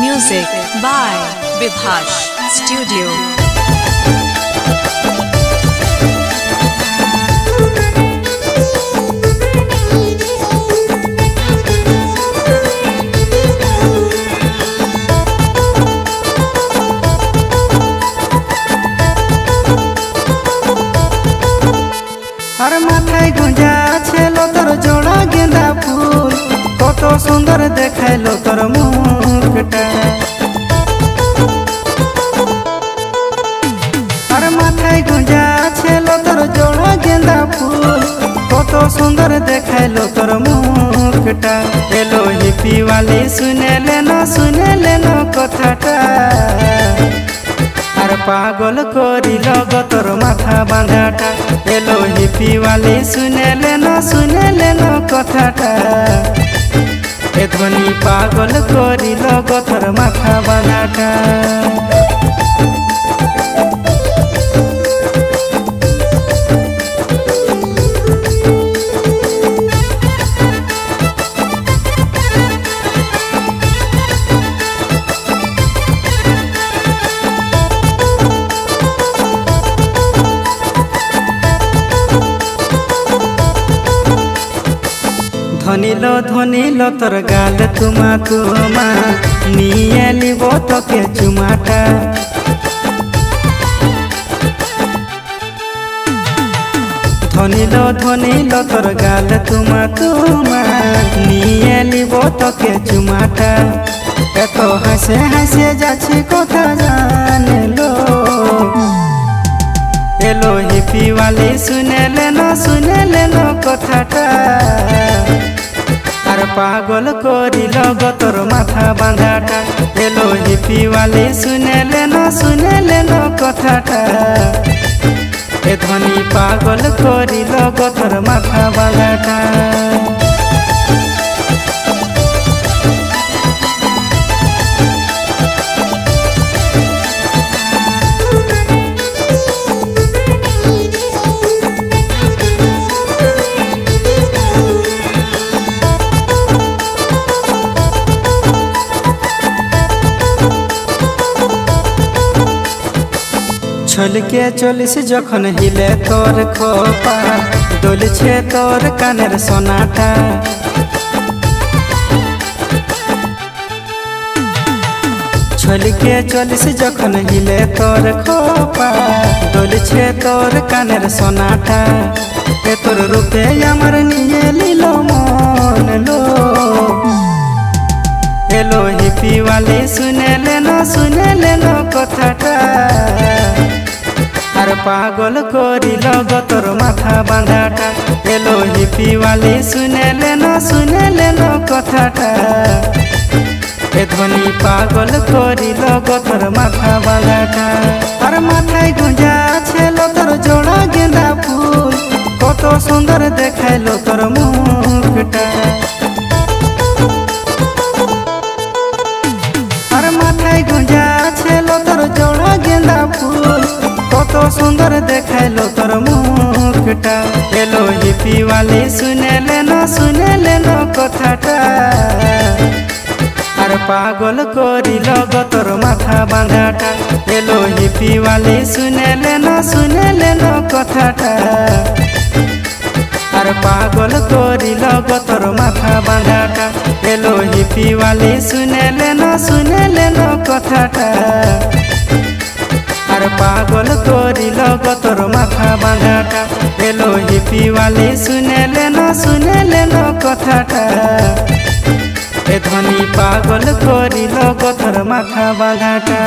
Music by Vibhash Studio. আর মাথায় গুঁজা ছিল তোর জোড়া গেঁদা ফুল, কত সুন্দর দেখাইলো তোর মুখটা। আর মাথায় গুঁজা ছিল তোর জোড়া গেঁদা ফুল, কত সুন্দর দেখাইলো তোর মুখটা। এলো হিপিওয়ালি শুনে লেন কথাটা, আর পাগল করিল গো তোর মাথা বাঁধাটা। এলো হিপিওয়ালি শুনে লেন কথাটা, এ ধ্বনি পাগল করিল গো তোর মাথা বাঁধাটা। ধ্বনিল তোর গাল তুমা নিয়ে লিব তোকে চুমাটা। ধ্বনিল তোর গাল তুমা নিয়ে লিব তোকে চুমাটা। এত হাসে যাচ্ছি কথা জানলো, এলো হিপিওয়ালি শুনে লেন কথাটা, আর পাগল করিল গো তোর মাথা বাঁধাটা। এলো হিপিওয়ালি শুনে লেন কথাটা, এ ধ্বনি পাগল করিল গো তোর মাথা বাঁধাটা। ছলকে চলিস যখন হিলে তোর খোপা, দোলছে তোর কানের সোনাটা। ছলকে চলিস যখন হিলে তোর খোপা, দোলছে তোর কানের সোনাটা। এ তোর রূপে আমার নিয়ে লিল মন লো, এলো হিপিওয়ালি শুনে লেন কথাটা, আর পাগল করিল গো তোর মাথা বাঁধাটা। এলো হিপিওয়ালি শুনে লেন কথাটা, এ ধ্বনি পাগল করিল গো তোর মাথা বাঁধাটা। আর মাথায় গুঁজা ছিল তোর জোড়া গেঁদা ফুল, কত সুন্দর দেখাইলো তোর মুখটা। আর মাথায় গুঁজা ছিল তোর জোড়া গেঁদা ফুল, কত সুন্দর দেখাইলো তোর মুখটা। এলো হিপিওয়ালি শুনে লেন কথাটা, আর পাগল করিল গো তোর মাথা বাঁধাটা। এলো হিপিওয়ালি শুনে লেন কথাটা, আর পাগল করিল গো তোর মাথা বাঁধাটা। এলো হিপিওয়ালি শুনে লেন কথাটা, আর পাগল করিল গো তোর মাথা বাঁধাটা। এলো হিপিওয়ালি শুনে লেন কথাটা, এ ধ্বনি পাগল করিল গো তোর মাথা বাঁধাটা।